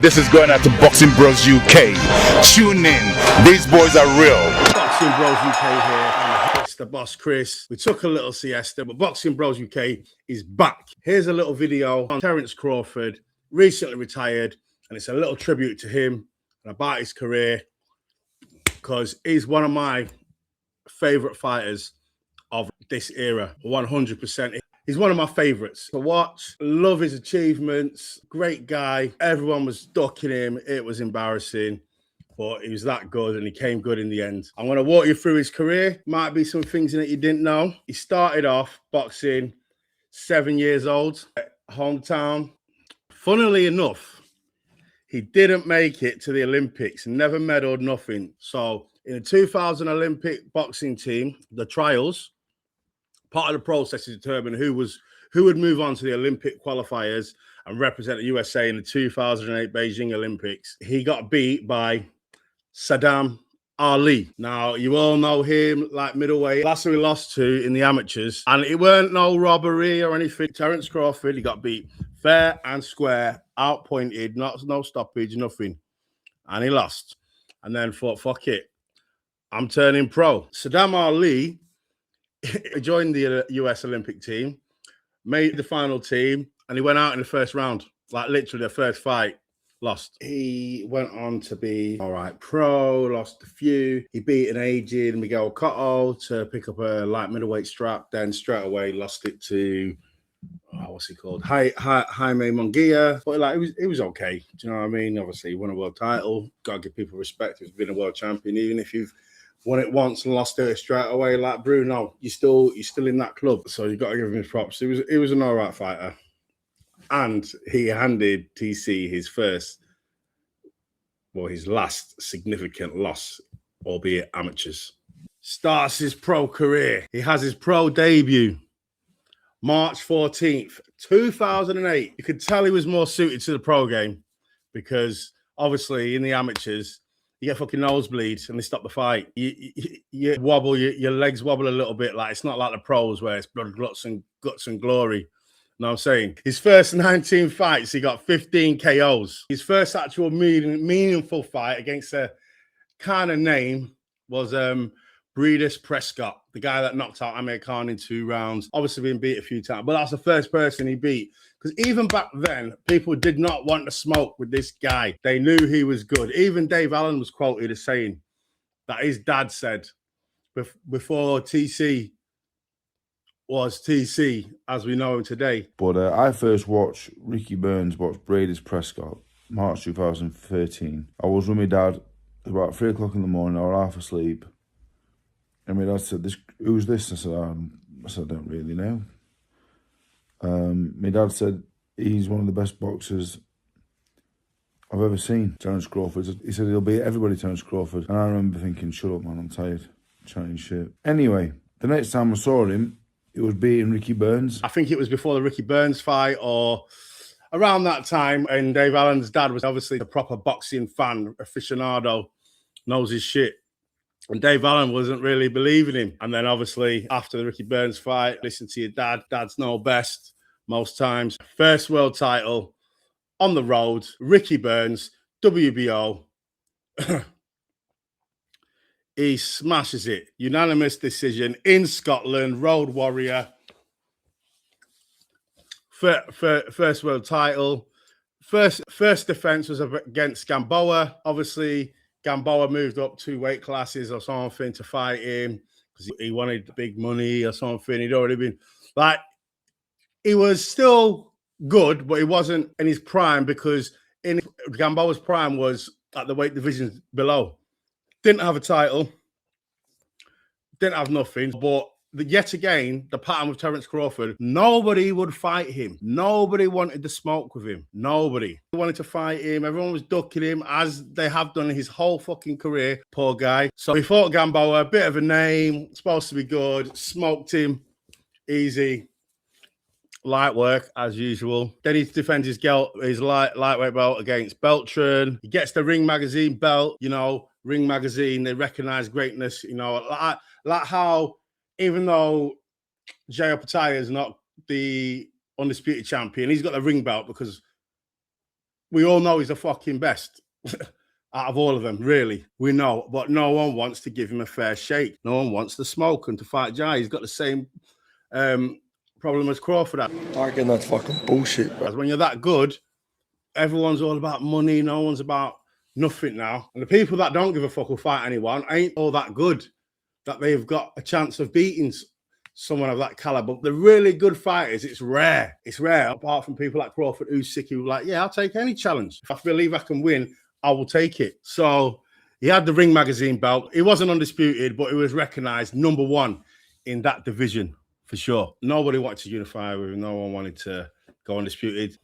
This is going out to Boxing Bros UK. Tune in. These boys are real. Boxing Bros UK here. And it's the boss, Chris. We took a little siesta, but Boxing Bros UK is back. Here's a little video on Terence Crawford, recently retired, and it's a little tribute to him and about his career because he's one of my favorite fighters of this era, 100%. He's one of my favorites to watch. Love his achievements. Great guy. Everyone was ducking him. It was embarrassing, but he was that good and he came good in the end. I'm going to walk you through his career. Might be some things in it you didn't know. He started off boxing 7 years old, hometown. Funnily enough, he didn't make it to the Olympics, never medaled, nothing. So in the 2000 Olympic boxing team, the trials, part of the process is determine who would move on to the Olympic qualifiers and represent the USA in the 2008 Beijing Olympics. He got beat by Saddam Ali. Now, you all know him like middleweight. That's who he lost to in the amateurs. And it weren't no robbery or anything. Terence Crawford, he got beat fair and square, outpointed, no stoppage, nothing. And he lost. And then thought, fuck it, I'm turning pro. Saddam Ali joined the US Olympic team, made the final team, and he went out in the first round. Like literally the first fight, lost. He went on to be all right pro, lost a few. He beat an aged Miguel Cotto to pick up a light middleweight strap, then straight away lost it to, what's he called? Jaime Munguia. But like it was okay. Do you know what I mean? Obviously, he won a world title. Got to give people respect. He's been a world champion, even if you've won it once and lost it straight away, like Bruno. You're still in that club, so you got to give him his props. He was an all right fighter, and he handed TC his last significant loss, albeit amateurs. Starts his pro career. He has his pro debut March 14th, 2008. You could tell he was more suited to the pro game because obviously in the amateurs, you get fucking nosebleeds and they stop the fight. You wobble, your legs wobble a little bit. Like it's not like the pros where it's blood, guts and glory. You know what I'm saying? His first 19 fights, he got 15 KOs. His first actual meaningful fight against a kind of name was Breedis Prescott, the guy that knocked out Amir Khan in 2 rounds. Obviously been beat a few times, but that's the first person he beat. Because even back then, people did not want to smoke with this guy. They knew he was good. Even Dave Allen was quoted as saying that his dad said before TC was TC as we know him today. But I first watched Ricky Burns watch Breedis Prescott, March 2013. I was with my dad about 3 o'clock in the morning. I was half asleep. And my dad said, "Who's this?" I said, I don't really know. My dad said, he's one of the best boxers I've ever seen, Terence Crawford. He said, he'll beat everybody, Terence Crawford. And I remember thinking, shut up, man, I'm tired. Chatting shit. Anyway, the next time I saw him, it was beating Ricky Burns. I think it was before the Ricky Burns fight or around that time. And Dave Allen's dad was obviously a proper boxing fan, aficionado, knows his shit. And Dave Allen wasn't really believing him. And then obviously after the Ricky Burns fight, listen to your dad. Dads know best most times. First world title on the road. Ricky Burns, WBO. He smashes it. Unanimous decision in Scotland. Road warrior. First world title. First defense was against Gamboa. Obviously, Gamboa moved up 2 weight classes or something to fight him because he wanted big money or something. He'd already been like, he was still good, but he wasn't in his prime because in Gamboa's prime was at the weight divisions below. Didn't have a title, didn't have nothing, but yet again, the pattern with Terence Crawford, nobody would fight him. Nobody wanted to smoke with him. Nobody wanted to fight him. Everyone was ducking him, as they have done his whole fucking career. Poor guy. So he fought Gamboa, a bit of a name, supposed to be good, smoked him, easy, light work as usual. Then he defends his lightweight belt against Beltran. He gets the Ring Magazine belt. You know, Ring Magazine, they recognize greatness. You know, like how, even though G.O.AT is not the undisputed champion, he's got the ring belt because we all know he's the fucking best out of all of them, really. We know, but no one wants to give him a fair shake. No one wants to smoke and to fight Jai. He's got the same problem as Crawford had. I reckon that's fucking bullshit, bro. Because when you're that good, everyone's all about money. No one's about nothing now. And the people that don't give a fuck will fight anyone ain't all that good that they've got a chance of beating someone of that caliber. The really good fighters, it's rare. It's rare, apart from people like Crawford, Usyk, who are like, yeah, I'll take any challenge. If I believe I can win, I will take it. So he had the Ring Magazine belt. He wasn't undisputed, but he was recognized #1 in that division for sure. Nobody wanted to unify with him. No one wanted to go undisputed.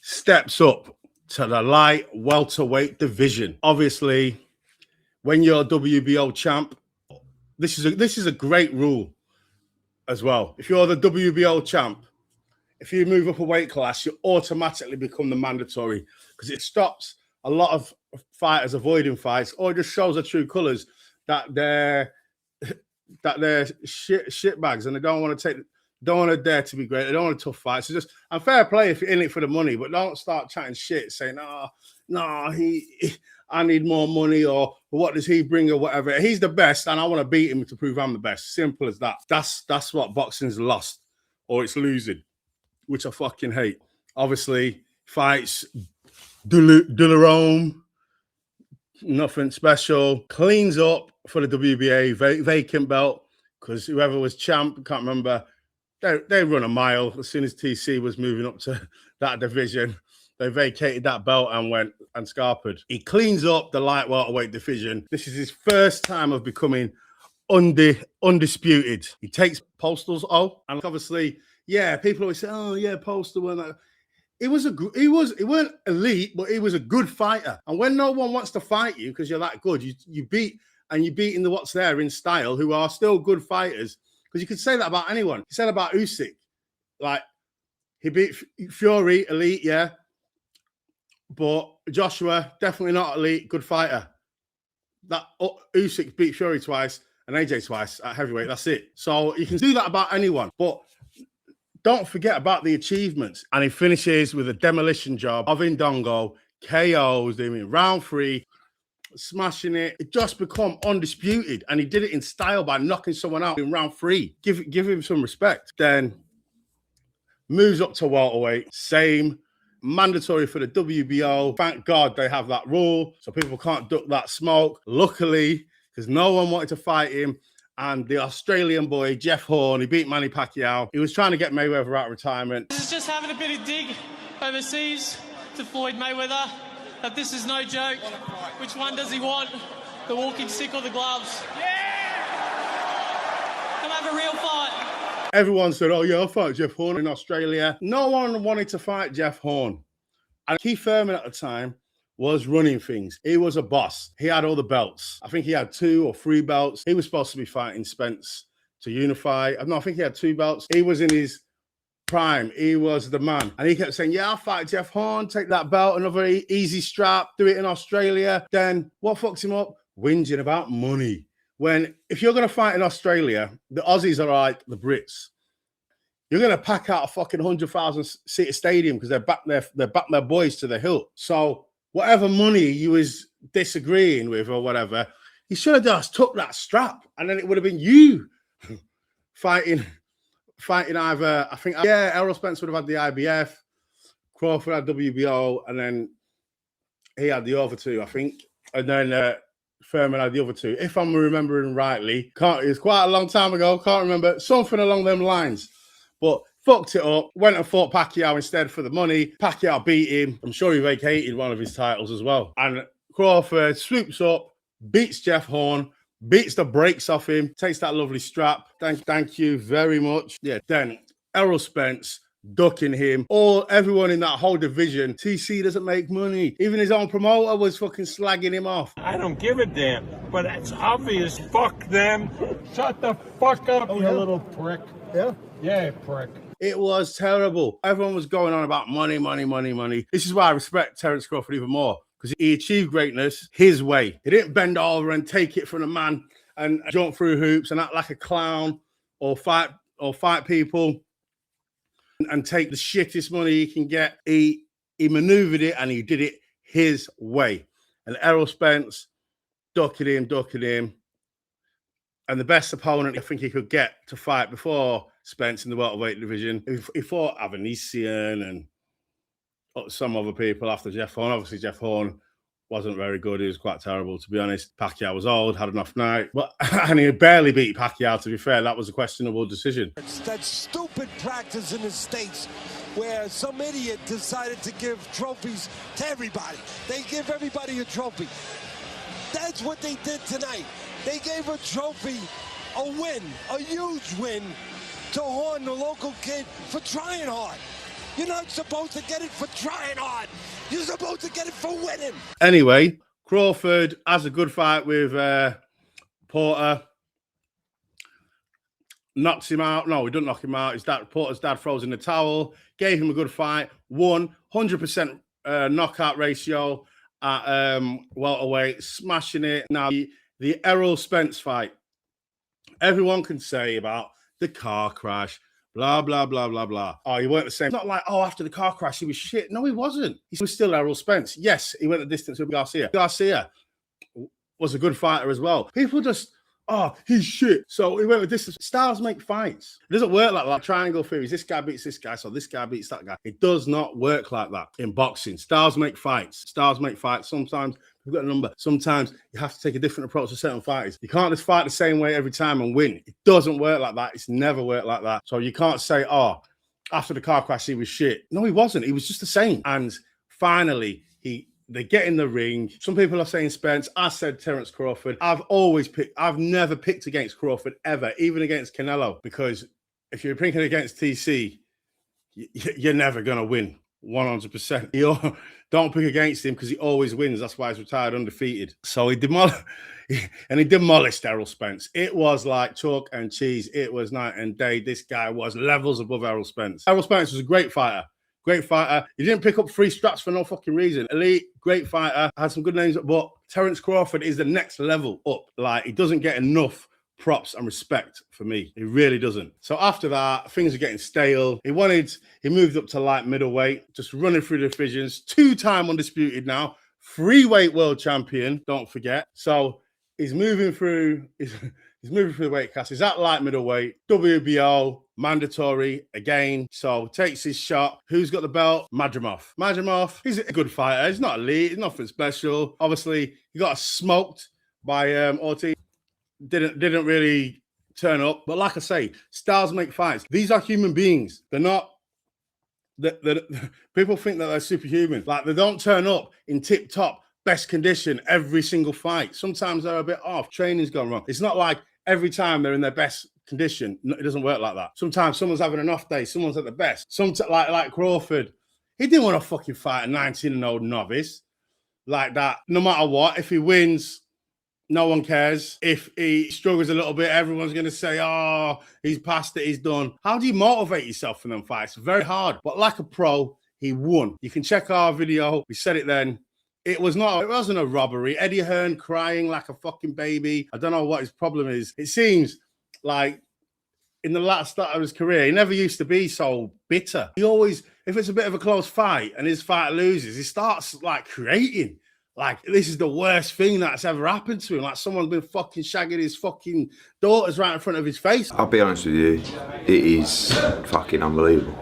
Steps up to the light welterweight division. Obviously, when you're a WBO champ, this is a great rule as well. If you're the WBO champ, if you move up a weight class, you automatically become the mandatory, because it stops a lot of fighters avoiding fights, or it just shows their true colors that they're shit bags and they don't want to dare to be great. They don't want a tough fight. So just, and fair play if you're in it for the money, but don't start chatting shit saying, I need more money, or what does he bring, or whatever. He's the best and I want to beat him to prove I'm the best. Simple as that. That's what boxing's lost, or it's losing, which I fucking hate. Obviously, fights, Dularome, nothing special. Cleans up for the WBA, vacant belt, because whoever was champ, can't remember, they run a mile. As soon as TC was moving up to that division, they vacated that belt and went and scarpered. He cleans up the light welterweight division. This is his first time of becoming undisputed. He takes Postal's and obviously, yeah, people always say, oh yeah, Postal won that. He weren't elite, but he was a good fighter. And when no one wants to fight you because you're that good, you beat in the what's there in style, who are still good fighters. Because you could say that about anyone. He said about Usyk, like he beat Fury, elite, yeah, but Joshua definitely not elite, good fighter. That Usyk beat Fury twice and AJ twice at heavyweight. That's it. So you can do that about anyone, but don't forget about the achievements. And he finishes with a demolition job of Indongo, KOs, doing round 3, smashing it. It just become undisputed. And he did it in style by knocking someone out in round 3. Give him some respect. Then moves up to welterweight. Same. Mandatory for the WBO. Thank God they have that rule, so people can't duck that smoke. Luckily, because no one wanted to fight him. And the Australian boy, Jeff Horn, he beat Manny Pacquiao. He was trying to get Mayweather out of retirement. This is just having a bit of dig overseas to Floyd Mayweather, that this is no joke. Which one does he want? The walking stick or the gloves? Yeah! Come have a real fight. Everyone said, oh yeah, I'll fight Jeff Horn in Australia. No one wanted to fight Jeff Horn. And Keith Thurman at the time was running things. He was a boss. He had all the belts. I think he had 2 or 3 belts. He was supposed to be fighting Spence to unify. No, I think he had 2 belts. He was in his prime. He was the man. And he kept saying, yeah, I'll fight Jeff Horn, take that belt, another easy strap, do it in Australia. Then what fucks him up? Whinging about money. When, if you're going to fight in Australia, the Aussies are like the Brits. You're going to pack out a fucking 100,000-seater stadium because they're back their boys to the hilt. So whatever money you was disagreeing with or whatever, he should have just took that strap, and then it would have been you fighting either, I think, yeah, Errol Spence would have had the IBF, Crawford had WBO, and then he had the other 2, I think, and then Thurman had the other 2, if I'm remembering rightly. It was quite a long time ago, can't remember, something along them lines. But fucked it up, went and fought Pacquiao instead for the money. Pacquiao beat him. I'm sure he vacated one of his titles as well. And Crawford swoops up, beats Jeff Horn, beats the brakes off him, takes that lovely strap. Thank you very much. Yeah, then Errol Spence ducking him. Everyone in that whole division. TC doesn't make money. Even his own promoter was fucking slagging him off. I don't give a damn, but it's obvious. Fuck them. Shut the fuck up, you little prick. Yeah? Yeah, prick. It was terrible. Everyone was going on about money. This is why I respect Terence Crawford even more, because he achieved greatness his way. He didn't bend over and take it from the man and jump through hoops and act like a clown or fight people and take the shittest money he can get. He he maneuvered it and he did it his way. And Errol Spence ducking him. And the best opponent I think he could get to fight before Spence in the welterweight division, he fought Avanesian and some other people after Jeff Horn. Obviously, Jeff Horn wasn't very good. He was quite terrible, to be honest. Pacquiao was old, had an off night. And he barely beat Pacquiao, to be fair. That was a questionable decision. It's that stupid practice in the States where some idiot decided to give trophies to everybody. They give everybody a trophy. That's what they did tonight. They gave a trophy, a win, a huge win to Horn, the local kid, for trying hard. You're not supposed to get it for trying hard. You're supposed to get it for winning. Anyway, Crawford has a good fight with Porter. Knocks him out. No, he doesn't knock him out. Porter's dad throws in the towel. Gave him a good fight. Won 100% knockout ratio at welterweight. Smashing it. Now, the Errol Spence fight. Everyone can say about the car crash, blah, blah, blah, blah, blah. Oh, he weren't the same. It's not like, oh, after the car crash, he was shit. No, he wasn't. He was still Errol Spence. Yes, he went the distance with Garcia. Garcia was a good fighter as well. People just, oh, he's shit. So he went the distance. Styles make fights. It doesn't work like that. Triangle theories. This guy beats this guy, so this guy beats that guy. It does not work like that in boxing. Styles make fights. Styles make fights. Sometimes we've got a number. Sometimes you have to take a different approach to certain fighters. You can't just fight the same way every time and win. It doesn't work like that. It's never worked like that. So you can't say, oh, after the car crash, he was shit. No, he wasn't. He was just the same. And finally, they get in the ring. Some people are saying Spence. I said Terence Crawford. I've never picked against Crawford ever, even against Canelo, because if you're picking against TC, you're never going to win 100%. You don't pick against him because he always wins. That's why he's retired undefeated. So he demolished Errol Spence. It was like chalk and cheese. It was night and day. This guy was levels above Errol Spence. Errol Spence was a great fighter. Great fighter. He didn't pick up 3 straps for no fucking reason. Elite, great fighter. Had some good names, but Terence Crawford is the next level up. Like, he doesn't get enough props and respect for me. He really doesn't. So after that, things are getting stale. He moved up to light middleweight, just running through the divisions. 2-time undisputed now. 3-weight world champion, don't forget. So he's moving through the weight class. He's at light middleweight. WBO, mandatory again. So takes his shot. Who's got the belt? Madrimov. He's a good fighter. He's not elite. He's nothing special. Obviously, he got smoked by Ortiz. Didn't really turn up. But like I say, styles make fights. These are human beings. They're not. People think that they're superhuman. Like, they don't turn up in tip-top best condition every single fight. Sometimes they're a bit off. Training's gone wrong. It's not like every time they're in their best condition. It doesn't work like that. Sometimes someone's having an off day. Someone's at the best. Like Crawford, he didn't want to fucking fight a 19-year-old novice like that. No matter what, if he wins, no one cares. If he struggles a little bit, everyone's going to say, oh, he's past it, he's done. How do you motivate yourself for them fights? Very hard. But like a pro, he won. You can check our video. We said it then. It wasn't a robbery. Eddie Hearn crying like a fucking baby. I don't know what his problem is. It seems like in the last start of his career, he never used to be so bitter. He always, if it's a bit of a close fight and his fight loses, he starts like creating. Like, this is the worst thing that's ever happened to him. Like, someone's been fucking shagging his fucking daughters right in front of his face. I'll be honest with you, it is fucking unbelievable.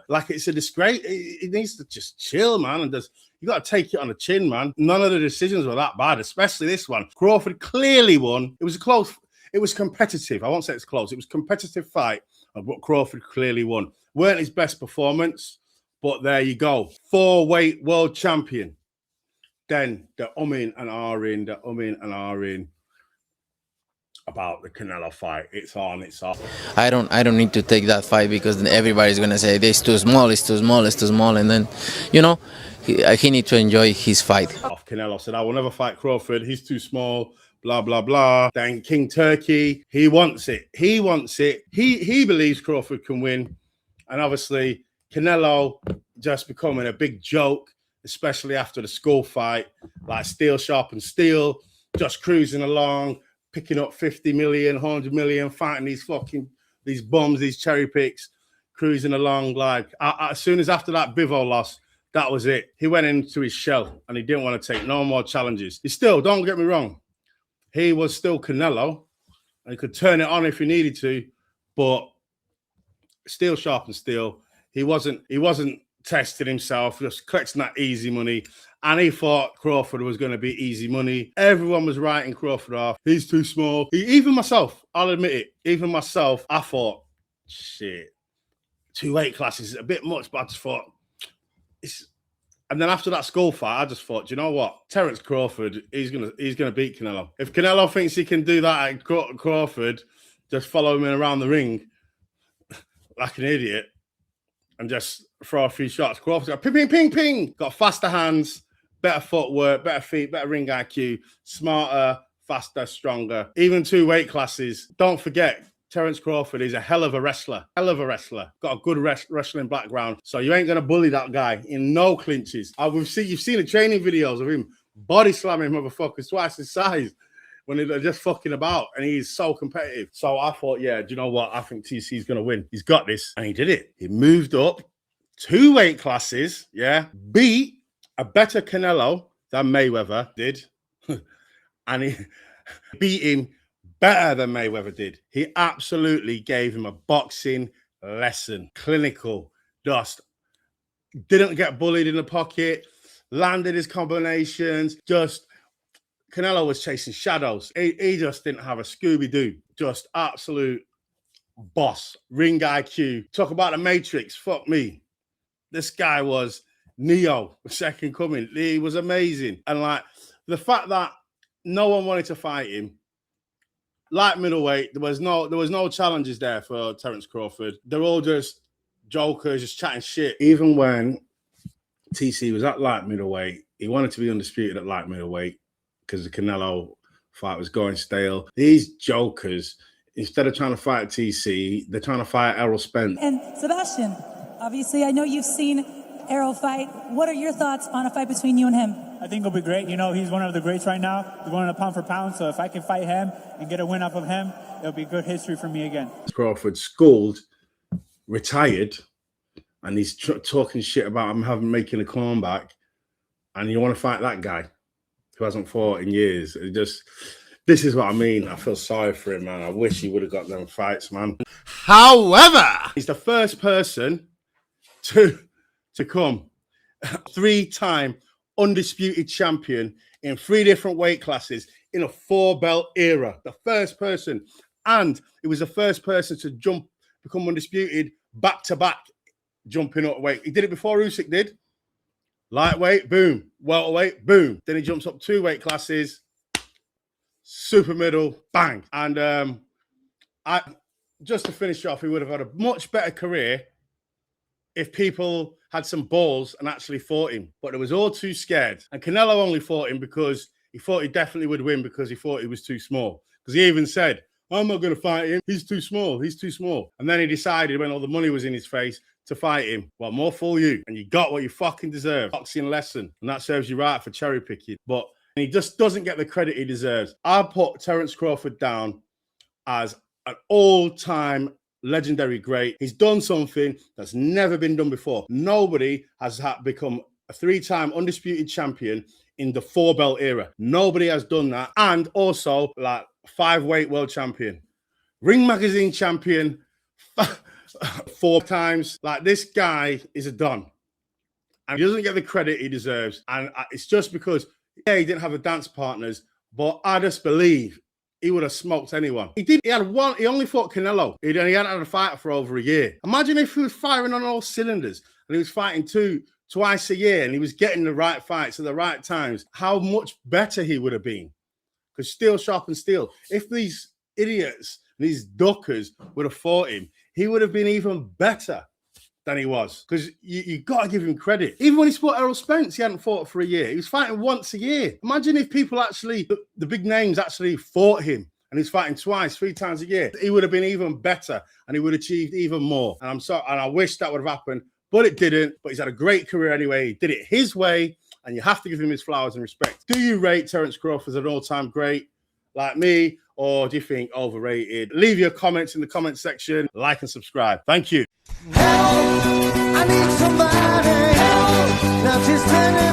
Like, it's a disgrace. He needs to just chill, man. And you got to take it on the chin, man. None of the decisions were that bad, especially this one. Crawford clearly won. It was close. It was competitive. I won't say it's close. It was a competitive fight, but Crawford clearly won. Weren't his best performance, but there you go. 4-weight world champion. Then they're umming and ahhing about the Canelo fight. It's on, it's off. I don't need to take that fight because then everybody's gonna say this too small, it's too small, it's too small, and then, you know, he need to enjoy his fight. Canelo said, I will never fight Crawford. He's too small. Blah blah blah. Then King Turkey, he wants it. He believes Crawford can win, and obviously Canelo just becoming a big joke. Especially after the school fight, like steel sharp and steel, just cruising along, picking up 50 million, 100 million, fighting these bums, these cherry picks, cruising along. Like, as soon as after that Bivol loss, That was it. He went into his shell and he didn't want to take no more challenges. He still, don't get me wrong, he was still Canelo and he could turn it on if he needed to, but steel sharpens steel. He wasn't testing himself, just collecting that easy money. And he thought Crawford was going to be easy money. Everyone was writing Crawford off. He's too small. Even myself, I'll admit it, even myself, I thought, shit, 2 weight classes is a bit much, but I just thought, and then after that skull fight, I just thought, you know what? Terence Crawford, he's gonna beat Canelo. If Canelo thinks he can do that at Crawford, just follow him around the ring like an idiot and just throw a few shots. Crawford's got ping, ping, ping, ping. Got faster hands, better footwork, better feet, better ring IQ, smarter, faster, stronger. Even 2 weight classes. Don't forget, Terence Crawford is a hell of a wrestler. Got a good wrestling background. So you ain't going to bully that guy in no clinches. You've seen the training videos of him body slamming motherfuckers twice his size when they're just fucking about. And he's so competitive. So I thought, yeah, do you know what? I think TC's going to win. He's got this. And he did it. He moved up 2 weight classes, yeah, beat a better Canelo than Mayweather did. And he beat him better than Mayweather did. He absolutely gave him a boxing lesson. Clinical. Just didn't get bullied in the pocket. Landed his combinations. Just Canelo was chasing shadows. He just didn't have a Scooby-Doo. Just absolute boss. Ring IQ. Talk about the Matrix. Fuck me. This guy was Neo, the second coming. He was amazing. And like the fact that no one wanted to fight him. Light middleweight, there was no challenges there for Terence Crawford. They're all just jokers, just chatting shit. Even when TC was at light middleweight, he wanted to be undisputed at light middleweight because the Canelo fight was going stale. These jokers, instead of trying to fight TC, they're trying to fight Errol Spence. And Sebastian, obviously, I know you've seen Errol fight. What are your thoughts on a fight between you and him? I think it'll be great. You know, he's one of the greats right now. He's one of the pound for pound. So if I can fight him and get a win off of him, it'll be good history for me again. Crawford schooled, retired, and he's talking shit about him making a comeback. And you want to fight that guy who hasn't fought in years. This is what I mean. I feel sorry for him, man. I wish he would have got them fights, man. However, he's the first person to come 3-time undisputed champion in 3 different weight classes in a 4-belt era. The first person. And he was the first person to become undisputed back-to-back, jumping up weight. He did it before Usyk did. Lightweight, boom. Welterweight, boom. Then he jumps up 2 weight classes. Super middle, bang. And just to finish off, he would have had a much better career if people had some balls and actually fought him. But it was all too scared. And Canelo only fought him because he thought he definitely would win because he thought he was too small. Because he even said, I'm not going to fight him. He's too small. He's too small. And then he decided when all the money was in his face to fight him. Well, more fool you. And you got what you fucking deserve. Boxing lesson. And that serves you right for cherry picking. But he just doesn't get the credit he deserves. I put Terence Crawford down as an all-time legendary great. He's done something that's never been done before. Nobody has become a 3-time undisputed champion in the 4-belt era. Nobody has done that. And also, like, 5-weight world champion. Ring Magazine champion 4 times. Like, this guy is a don. And he doesn't get the credit he deserves. And it's just because, yeah, he didn't have the dance partners, but I just believe he would have smoked anyone. He did. He only fought Canelo. He hadn't had a fight for over a year. Imagine if he was firing on all cylinders and he was fighting twice a year and he was getting the right fights at the right times. How much better he would have been. Because steel sharpens steel. If these idiots, these duckers would have fought him, he would have been even better than he was. Because you got to give him credit. Even when he fought Errol Spence, he hadn't fought for a year. He was fighting once a year. Imagine if people actually, the big names actually fought him and he's fighting 3 times a year. He would have been even better and he would have achieved even more. And I wish that would have happened, but it didn't. But he's had a great career anyway. He did it his way, and you have to give him his flowers and respect. Do you rate Terence Crawford as an all-time great like me, or do you think overrated? Leave your comments in the comment section. Like and subscribe. Thank you. Help, I need somebody. Help. Now she's turning back.